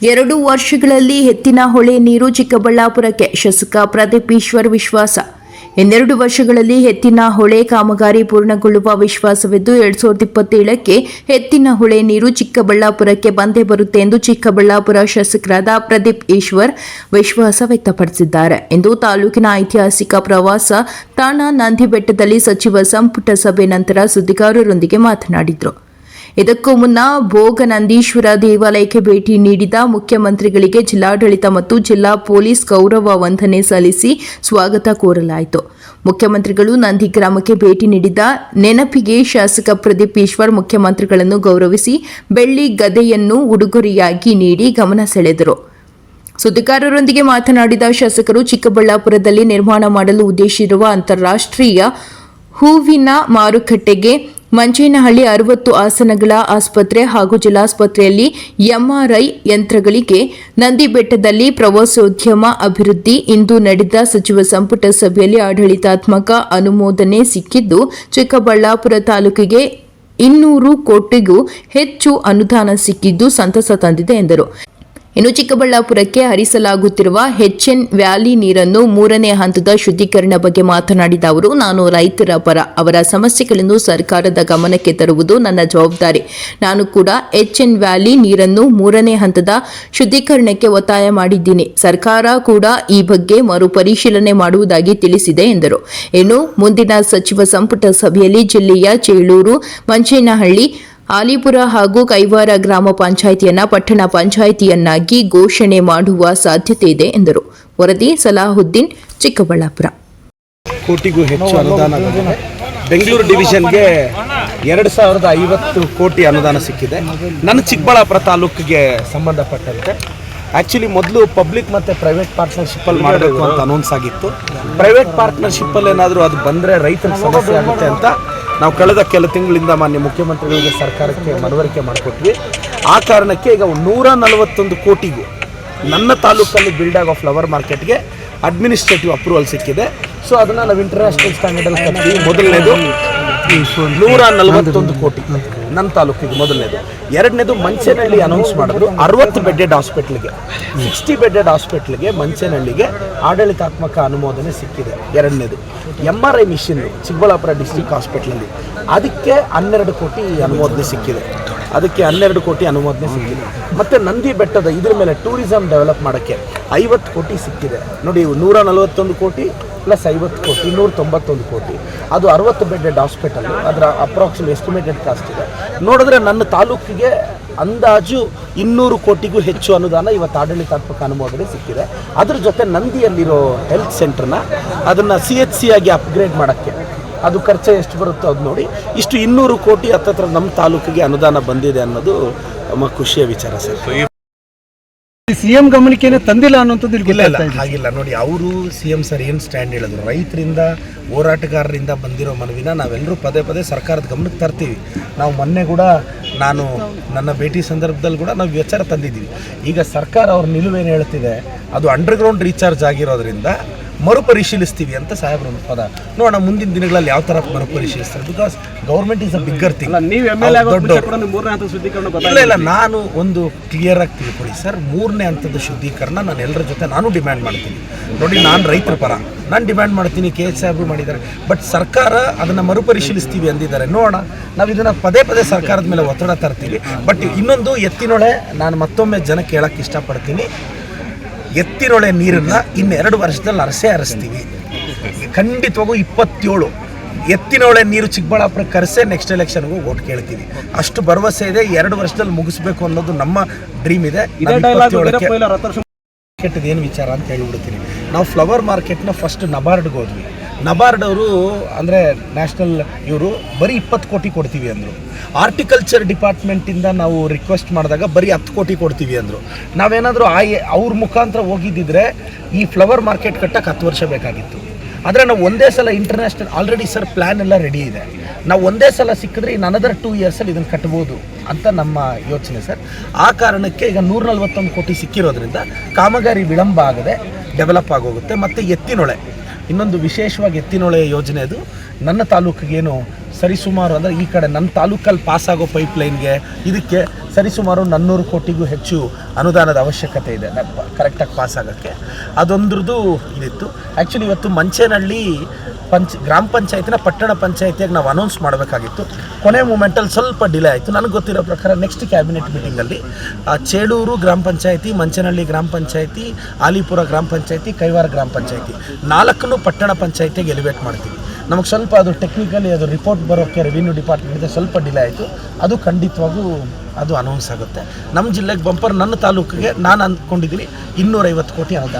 2 ವರ್ಷಗಳಲ್ಲಿ ಎತ್ತಿನಹೊಳೆ ನೀರು ಚಿಕ್ಕಬಳ್ಳಾಪುರಕ್ಕೆ ಶಾಸಕ ಪ್ರದೀಪ್ ಈಶ್ವರ್ ವಿಶ್ವಾಸ. ಇನ್ನೆರಡು ವರ್ಷಗಳಲ್ಲಿ ಎತ್ತಿನಹೊಳೆ ಕಾಮಗಾರಿ ಪೂರ್ಣಗೊಳ್ಳುವ ವಿಶ್ವಾಸವಿದ್ದು 2027ಕ್ಕೆ ಎತ್ತಿನಹೊಳೆ ನೀರು ಚಿಕ್ಕಬಳ್ಳಾಪುರಕ್ಕೆ ಬಂದೇ ಬರುತ್ತೆ ಎಂದು ಚಿಕ್ಕಬಳ್ಳಾಪುರ ಶಾಸಕರಾದ ಪ್ರದೀಪ್ ಈಶ್ವರ್ ವಿಶ್ವಾಸ ವ್ಯಕ್ತಪಡಿಸಿದ್ದಾರೆ ಎಂದು ತಾಲೂಕಿನ ಐತಿಹಾಸಿಕ ಪ್ರವಾಸ ತಾಣ ನಂದಿಬೆಟ್ಟದಲ್ಲಿ ಸಚಿವ ಸಂಪುಟ ಸಭೆ ನಂತರ ಸುದ್ದಿಗಾರರೊಂದಿಗೆ ಮಾತನಾಡಿದರು. ಇದಕ್ಕೂ ಮುನ್ನ ಭೋಗನಂದೀಶ್ವರ ದೇವಾಲಯಕ್ಕೆ ಭೇಟಿ ನೀಡಿದ ಮುಖ್ಯಮಂತ್ರಿಗಳಿಗೆ ಜಿಲ್ಲಾಡಳಿತ ಮತ್ತು ಜಿಲ್ಲಾ ಪೊಲೀಸ್ ಗೌರವ ವಂದನೆ ಸಲ್ಲಿಸಿ ಸ್ವಾಗತ ಕೋರಲಾಯಿತು. ಮುಖ್ಯಮಂತ್ರಿಗಳು ನಂದಿ ಗ್ರಾಮಕ್ಕೆ ಭೇಟಿ ನೀಡಿದ ನೆನಪಿಗೆ ಶಾಸಕ ಪ್ರದೀಪ್ ಈಶ್ವರ್ ಮುಖ್ಯಮಂತ್ರಿಗಳನ್ನು ಗೌರವಿಸಿ ಬೆಳ್ಳಿ ಗದೆಯನ್ನು ಉಡುಗೊರೆಯಾಗಿ ನೀಡಿ ಗಮನ ಸೆಳೆದರು. ಸುದ್ದಿಗಾರರೊಂದಿಗೆ ಮಾತನಾಡಿದ ಶಾಸಕರು, ಚಿಕ್ಕಬಳ್ಳಾಪುರದಲ್ಲಿ ನಿರ್ಮಾಣ ಮಾಡಲು ಉದ್ದೇಶಿಸಿರುವ ಅಂತಾರಾಷ್ಟ್ರೀಯ ಹೂವಿನ ಮಾರುಕಟ್ಟೆಗೆ ಮಂಚೇನಹಳ್ಳಿ 60 ಆಸನಗಳ ಆಸ್ಪತ್ರೆ ಹಾಗೂ ಜಿಲ್ಲಾಸ್ಪತ್ರೆಯಲ್ಲಿ ಎಂಆರ್ಐ ಯಂತ್ರಗಳಿಗೆ ನಂದಿಬೆಟ್ಟದಲ್ಲಿ ಪ್ರವಾಸೋದ್ಯಮ ಅಭಿವೃದ್ಧಿ ಇಂದು ನಡೆದ ಸಚಿವ ಸಂಪುಟ ಸಭೆಯಲ್ಲಿ ಆಡಳಿತಾತ್ಮಕ ಅನುಮೋದನೆ ಸಿಕ್ಕಿದ್ದು ಚಿಕ್ಕಬಳ್ಳಾಪುರ ತಾಲೂಕಿಗೆ 200 ಕೋಟಿಗೂ ಹೆಚ್ಚು ಅನುದಾನ ಸಿಕ್ಕಿದ್ದು ಸಂತಸ ತಂದಿದೆ ಎಂದರು. ಇನ್ನು ಚಿಕ್ಕಬಳ್ಳಾಪುರಕ್ಕೆ ಹರಿಸಲಾಗುತ್ತಿರುವ HN ವ್ಯಾಲಿ ನೀರನ್ನು 3ನೇ ಹಂತದ ಶುದ್ಧೀಕರಣ ಬಗ್ಗೆ ಮಾತನಾಡಿದ ಅವರು, ನಾನು ರೈತರ ಪರ, ಅವರ ಸಮಸ್ಯೆಗಳನ್ನು ಸರ್ಕಾರದ ಗಮನಕ್ಕೆ ತರುವುದು ನನ್ನ ಜವಾಬ್ದಾರಿ. ನಾನು ಕೂಡ HN ವ್ಯಾಲಿ ನೀರನ್ನು 3ನೇ ಹಂತದ ಶುದ್ಧೀಕರಣಕ್ಕೆ ಒತ್ತಾಯ ಮಾಡಿದ್ದೀನಿ. ಸರ್ಕಾರ ಕೂಡ ಈ ಬಗ್ಗೆ ಮರುಪರಿಶೀಲನೆ ಮಾಡುವುದಾಗಿ ತಿಳಿಸಿದೆ ಎಂದರು. ಇನ್ನು ಮುಂದಿನ ಸಚಿವ ಸಂಪುಟ ಸಭೆಯಲ್ಲಿ ಜಿಲ್ಲೆಯ ಚೇಳೂರು, ಮಂಚೇನಹಳ್ಳಿ, ಆಲಿಪುರ ಹಾಗೂ ಕೈವಾರ ಗ್ರಾಮ ಪಂಚಾಯಿತಿಯನ್ನ ಪಟ್ಟಣ ಪಂಚಾಯಿತಿಯನ್ನಾಗಿ ಘೋಷಣೆ ಮಾಡುವ ಸಾಧ್ಯತೆ ಇದೆ ಎಂದರು. ವರದಿ ಸಲಾಹುದ್ದೀನ್, ಚಿಕ್ಕಬಳ್ಳಾಪುರ. ಕೋಟಿಗೂ ಹೆಚ್ಚು ಅನುದಾನ ಬೆಂಗಳೂರು ಡಿವಿಷನ್ಗೆ 2050 ಕೋಟಿ ಅನುದಾನ ಸಿಕ್ಕಿದೆ. ನನ್ನ ಚಿಕ್ಕಬಳ್ಳಾಪುರ ತಾಲೂಕಿಗೆ ಸಂಬಂಧಪಟ್ಟಂತೆ ಆ್ಯಕ್ಚುಲಿ ಮೊದಲು ಪಬ್ಲಿಕ್ ಮತ್ತು ಪ್ರೈವೇಟ್ ಪಾರ್ಟ್ನರ್ಶಿಪ್ಪಲ್ಲಿ ಮಾಡಬೇಕು ಅಂತ ಅನೌನ್ಸ್ ಆಗಿತ್ತು. ಪ್ರೈವೇಟ್ ಪಾರ್ಟ್ನರ್ಶಿಪ್ಪಲ್ಲಿ ಏನಾದರೂ ಅದು ಬಂದರೆ ರೈತರ ಸಮಸ್ಯೆ ಆಗುತ್ತೆ ಅಂತ ನಾವು ಕಳೆದ ಕೆಲ ತಿಂಗಳಿಂದ ಮಾನ್ಯ ಮುಖ್ಯಮಂತ್ರಿಗಳಿಗೆ ಸರ್ಕಾರಕ್ಕೆ ಮನವರಿಕೆ ಮಾಡಿಕೊಟ್ವಿ. ಆ ಕಾರಣಕ್ಕೆ ಈಗ 141 ಕೋಟಿಗೂ ನನ್ನ ತಾಲೂಕಲ್ಲಿ ಬಿಲ್ಡ್ ಆಗೋ ಫ್ಲವರ್ ಮಾರ್ಕೆಟ್ಗೆ ಅಡ್ಮಿನಿಸ್ಟ್ರೇಟಿವ್ ಅಪ್ರೂವಲ್ ಸಿಕ್ಕಿದೆ. ಸೊ ಅದನ್ನು ನಾವು ಇಂಟರ್ನ್ಯಾಷನಲ್ ಸ್ಟ್ಯಾಂಡರ್ಡಲ್ಲಿ ಕಟ್ತೀವಿ. ಮೊದಲನೇದು 141 ಕೋಟಿ ನನ್ನ ತಾಲೂಕಿಗೆ ಮೊದಲನೇದು. ಎರಡನೇದು ಮಂಚೇನಹಳ್ಳಿ ಅನೌನ್ಸ್ ಮಾಡಿದ್ರು 60 ಬೆಡ್ಡೆಡ್ ಹಾಸ್ಪಿಟ್ಲಿಗೆ, 60 ಬೆಡ್ಡೆಡ್ ಹಾಸ್ಪಿಟ್ಲಿಗೆ ಮಂಚೇನಹಳ್ಳಿಗೆ ಆಡಳಿತಾತ್ಮಕ ಅನುಮೋದನೆ ಸಿಕ್ಕಿದೆ. ಎರಡನೇದು MRI ಮಿಷನ್ ಚಿಕ್ಕಬಳ್ಳಾಪುರ ಡಿಸ್ಟ್ರಿಕ್ಟ್ ಹಾಸ್ಪಿಟ್ಲಲ್ಲಿ, ಅದಕ್ಕೆ 12 ಕೋಟಿ ಅನುಮೋದನೆ ಸಿಕ್ಕಿದೆ. ಮತ್ತು ನಂದಿ ಬೆಟ್ಟದ ಇದ್ರ ಮೇಲೆ ಟೂರಿಸಂ ಡೆವಲಪ್ ಮಾಡೋಕ್ಕೆ 50 ಕೋಟಿ ಸಿಕ್ಕಿದೆ. ನೋಡಿ, 141 ಕೋಟಿ ಪ್ಲಸ್ 50 ಕೋಟಿ 191 ಕೋಟಿ. ಅದು 60 ಬೆಡ್ಡೆಡ್ ಹಾಸ್ಪಿಟಲ್. ಅದರ ಅಪ್ರಾಕ್ಸಿಮೇಟ್ ಎಸ್ಟಿಮೇಟೆಡ್ ಕಾಸ್ಟ್ ಇದೆ. ನೋಡಿದ್ರೆ ನನ್ನ ತಾಲೂಕಿಗೆ ಅಂದಾಜು 200 ಕೋಟಿಗೂ ಹೆಚ್ಚು ಅನುದಾನ ಇವತ್ತು ಆಡಳಿತಾತ್ಮಕ ಅನುಮೋದನೆ ಸಿಕ್ಕಿದೆ. ಅದ್ರ ಜೊತೆ ನಂದಿಯಲ್ಲಿರೋ ಹೆಲ್ತ್ ಸೆಂಟರ್ನ ಅದನ್ನು CHC ಆಗಿ ಅಪ್ಗ್ರೇಡ್ ಮಾಡೋಕ್ಕೆ ಅದು ಖರ್ಚು ಎಷ್ಟು ಬರುತ್ತೋ ಅದು ನೋಡಿ ಇಷ್ಟು 200 ಕೋಟಿ ಹತ್ತತ್ರ ನಮ್ಮ ತಾಲೂಕಿಗೆ ಅನುದಾನ ಬಂದಿದೆ ಅನ್ನೋದು ನಮ್ಮ ಖುಷಿಯ ವಿಚಾರ ಸರ್. CM ಗಮನಕ್ಕೇನೆ ತಂದಿಲ್ಲ ಅನ್ನೋಂಥದ್ದು ಇಲ್ಲ, ಹಾಗಿಲ್ಲ. ನೋಡಿ, ಅವರು CM ಸರ್ ಏನು ಸ್ಟ್ಯಾಂಡ್ ಹೇಳಿದ್ರು, ರೈತರಿಂದ ಹೋರಾಟಗಾರರಿಂದ ಬಂದಿರೋ ಮನವಿನ ನಾವೆಲ್ಲರೂ ಪದೇ ಪದೇ ಸರ್ಕಾರದ ಗಮನಕ್ಕೆ ತರ್ತೀವಿ. ನಾವು ಮೊನ್ನೆ ಕೂಡ ನಾನು ನನ್ನ ಭೇಟಿ ಸಂದರ್ಭದಲ್ಲಿ ಕೂಡ ನಾವು ವಿಚಾರ ತಂದಿದ್ದೀವಿ. ಈಗ ಸರ್ಕಾರ ಅವ್ರ ನಿಲುವೇನು ಹೇಳ್ತಿದೆ, ಅದು ಅಂಡರ್ಗ್ರೌಂಡ್ ರೀಚಾರ್ಜ್ ಆಗಿರೋದ್ರಿಂದ ಮರುಪರಿಶೀಲಿಸ್ತೀವಿ ಅಂತ ಸಾಹೇಬ್ರ ಪದ. ನೋಡೋಣ ಮುಂದಿನ ದಿನಗಳಲ್ಲಿ ಯಾವ ಥರ ಮರುಪರಿಶೀಲಿಸ್ತಾರೆ. Because government is a bigger thing. ಇಲ್ಲ, ನಾನು ಒಂದು ಕ್ಲಿಯರ್ ಆಗಿ ತಿಳ್ಕೊಳ್ಳಿ ಸರ್, 3ನೇ ಹಂತದ ಶುದ್ಧೀಕರಣ ನಾನು ಎಲ್ಲರ ಜೊತೆ ನಾನು ಡಿಮ್ಯಾಂಡ್ ಮಾಡ್ತೀನಿ. ನೋಡಿ, ನಾನು ರೈತರ ಪರ, ನಾನು ಡಿಮ್ಯಾಂಡ್ ಮಾಡ್ತೀನಿ. KH ಸಾಹೇಬ್ರು ಮಾಡಿದ್ದಾರೆ. ಬಟ್ ಸರ್ಕಾರ ಅದನ್ನು ಮರುಪರಿಶೀಲಿಸ್ತೀವಿ ಅಂದಿದ್ದಾರೆ. ನೋಡೋಣ, ನಾವು ಇದನ್ನು ಪದೇ ಪದೇ ಸರ್ಕಾರದ ಮೇಲೆ ಒತ್ತಡ ತರ್ತೀವಿ. ಬಟ್ ಇನ್ನೊಂದು ಎತ್ತಿನೊಳೆ, ನಾನು ಮತ್ತೊಮ್ಮೆ ಜನಕ್ಕೆ ಹೇಳಕ್ಕೆ ಇಷ್ಟಪಡ್ತೀನಿ, ಎತ್ತಿನೊಳೆ ನೀರನ್ನು ಇನ್ನು 2 ವರ್ಷದಲ್ಲಿ ಹರಿಸ್ತೀವಿ ಖಂಡಿತವಾಗೂ. 27 ಎತ್ತಿನೊಳೆ ನೀರು ಚಿಕ್ಕಬಳ್ಳಾಪುರಕ್ಕೆ ಕರೆಸೇ ನೆಕ್ಸ್ಟ್ ಎಲೆಕ್ಷನ್ಗೂ ಓಟ್ ಕೇಳ್ತೀವಿ. ಅಷ್ಟು ಭರವಸೆ ಇದೆ. 2 ವರ್ಷದಲ್ಲಿ ಮುಗಿಸ್ಬೇಕು ಅನ್ನೋದು ನಮ್ಮ ಡ್ರೀಮ್ ಇದೆ. ಮಾರ್ಕೆಟ್ ಏನು ವಿಚಾರ ಅಂತ ಹೇಳಿಬಿಡ್ತೀನಿ. ನಾವು ಫ್ಲವರ್ ಮಾರ್ಕೆಟ್ನ ಫಸ್ಟ್ ನಬಾರ್ಡ್ಗೆ ಹೋದ್ವಿ. ನಬಾರ್ಡ್ ಅವರು ಅಂದರೆ ನ್ಯಾಷನಲ್ ಇವರು ಬರೀ 20 ಕೋಟಿ ಕೊಡ್ತೀವಿ ಅಂದರು. ಆರ್ಟಿಕಲ್ಚರ್ ಡಿಪಾರ್ಟ್ಮೆಂಟಿಂದ ನಾವು ರಿಕ್ವೆಸ್ಟ್ ಮಾಡಿದಾಗ ಬರೀ 10 ಕೋಟಿ ಕೊಡ್ತೀವಿ ಅಂದರು. ನಾವೇನಾದರೂ ಅವ್ರ ಮುಖಾಂತರ ಹೋಗಿದ್ದಿದ್ರೆ ಈ ಫ್ಲವರ್ ಮಾರ್ಕೆಟ್ ಕಟ್ಟಕ್ಕೆ 10 ವರ್ಷ ಬೇಕಾಗಿತ್ತು. ಆದರೆ ನಾವು ಒಂದೇ ಸಲ ಇಂಟರ್ನ್ಯಾಷನಲ್ ಆಲ್ರೆಡಿ ಸರ್ ಪ್ಲ್ಯಾನ್ ಎಲ್ಲ ರೆಡಿ ಇದೆ. ನಾವು ಒಂದೇ ಸಲ ಸಿಕ್ಕಿದ್ರೆ ಇನ್ನು ಅನದರ್ 2 ಇಯರ್ಸಲ್ಲಿ ಇದನ್ನು ಕಟ್ಬೋದು ಅಂತ ನಮ್ಮ ಯೋಚನೆ ಸರ್. ಆ ಕಾರಣಕ್ಕೆ ಈಗ 141 ಕೋಟಿ ಸಿಕ್ಕಿರೋದ್ರಿಂದ ಕಾಮಗಾರಿ ವಿಳಂಬ ಆಗದೆ ಡೆವಲಪ್ ಆಗೋಗುತ್ತೆ. ಮತ್ತು ಎತ್ತಿನೊಳೆ ಇನ್ನೊಂದು ವಿಶೇಷವಾಗಿ ಎತ್ತಿನೊಳೆ ಯೋಜನೆ, ಅದು ನನ್ನ ತಾಲೂಕಿಗೇನು ಸರಿಸುಮಾರು ಅಂದರೆ ಈ ಕಡೆ ನನ್ನ ತಾಲೂಕಲ್ಲಿ ಪಾಸಾಗೋ ಪೈಪ್ಲೈನ್ಗೆ ಇದಕ್ಕೆ ಸರಿಸುಮಾರು 400 ಕೋಟಿಗೂ ಹೆಚ್ಚು ಅನುದಾನದ ಅವಶ್ಯಕತೆ ಇದೆ ಕರೆಕ್ಟಾಗಿ ಪಾಸಾಗೋಕ್ಕೆ. ಅದೊಂದ್ರದ್ದು ಇದಿತ್ತು. ಆ್ಯಕ್ಚುಲಿ ಇವತ್ತು ಮಂಚೇನಹಳ್ಳಿ ಗ್ರಾಮ ಪಂಚಾಯತಿನ ಪಟ್ಟಣ ಪಂಚಾಯತಿಯಾಗಿ ನಾವು ಅನೌನ್ಸ್ ಮಾಡಬೇಕಾಗಿತ್ತು. ಕೊನೆ ಮೂಮೆಂಟಲ್ಲಿ ಸ್ವಲ್ಪ ಡಿಲೇ ಆಯಿತು. ನನಗೆ ಗೊತ್ತಿರೋ ಪ್ರಕಾರ ನೆಕ್ಸ್ಟ್ ಕ್ಯಾಬಿನೆಟ್ ಮೀಟಿಂಗಲ್ಲಿ ಚೇಳೂರು ಗ್ರಾಮ ಪಂಚಾಯತಿ, ಮಂಚೇನಹಳ್ಳಿ ಗ್ರಾಮ ಪಂಚಾಯತಿ, ಆಲಿಪುರ ಗ್ರಾಮ ಪಂಚಾಯತಿ, ಕೈವಾರ ಗ್ರಾಮ ಪಂಚಾಯತಿ 4 ಪಟ್ಟಣ ಪಂಚಾಯತಿಗೆ ಎಲಿವೇಟ್ ಮಾಡ್ತೀವಿ. ನಮಗೆ ಸ್ವಲ್ಪ ಅದು ಟೆಕ್ನಿಕಲಿ ಅದು ರಿಪೋರ್ಟ್ ಬರೋಕ್ಕೆ ರೆವಿನ್ಯೂ ಡಿಪಾರ್ಟ್ಮೆಂಟಿಂದ ಸ್ವಲ್ಪ ಡಿಲೇ ಆಯಿತು. ಅದು ಖಂಡಿತವಾಗೂ ಅದು ಅನೌನ್ಸ್ ಆಗುತ್ತೆ. ನಮ್ಮ ಜಿಲ್ಲೆಗೆ ಬಂಪರ್ ನನ್ನ ತಾಲೂಕಿಗೆ ನಾನು ಅಂದ್ಕೊಂಡಿದ್ದೀನಿ 250 ಕೋಟಿ ಅನುದಾನ